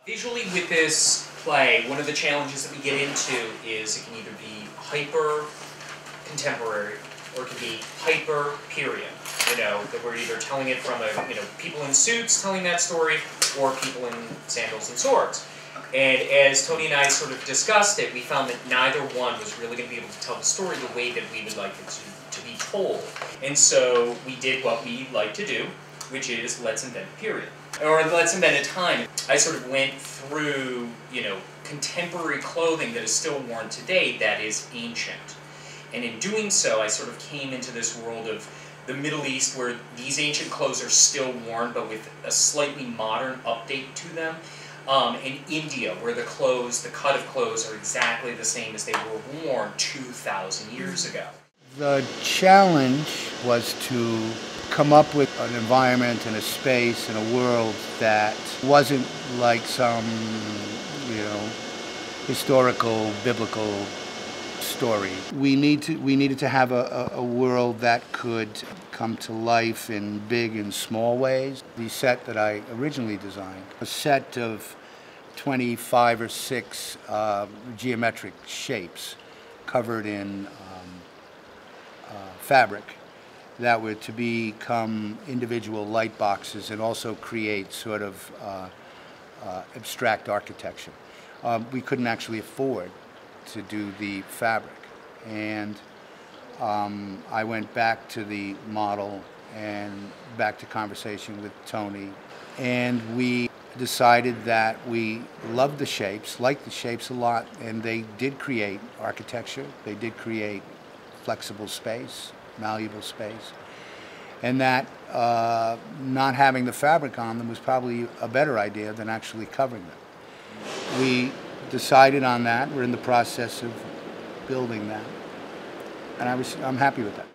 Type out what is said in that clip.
Visually with this play, one of the challenges that we get into is it can either be hyper contemporary or it can be hyper period. You know, that we're either telling it from people in suits telling that story or people in sandals and swords. And as Tony and I sort of discussed it, we found that neither one was really going to be able to tell the story the way that we would like it to be told. And so we did what we like to do, which is let's invent a period. Or let's invent a time. I sort of went through, contemporary clothing that is still worn today that is ancient. And in doing so, I sort of came into this world of the Middle East where these ancient clothes are still worn, but with a slightly modern update to them. In India, where the cut of clothes are exactly the same as they were worn 2,000 years ago. The challenge was to come up with an environment and a space and a world that wasn't like some, historical, biblical story. We needed to have a world that could come to life in big and small ways. The set that I originally designed, a set of 25 or 6 geometric shapes covered in fabric that were to become individual light boxes and also create sort of abstract architecture. We couldn't actually afford to do the fabric, and I went back to the model and back to conversation with Tony, and we decided that we loved the shapes, liked the shapes a lot, and they did create architecture, they did create flexible space, malleable space, and that not having the fabric on them was probably a better idea than actually covering them. We decided on that. We're in the process of building that, and I'm happy with that.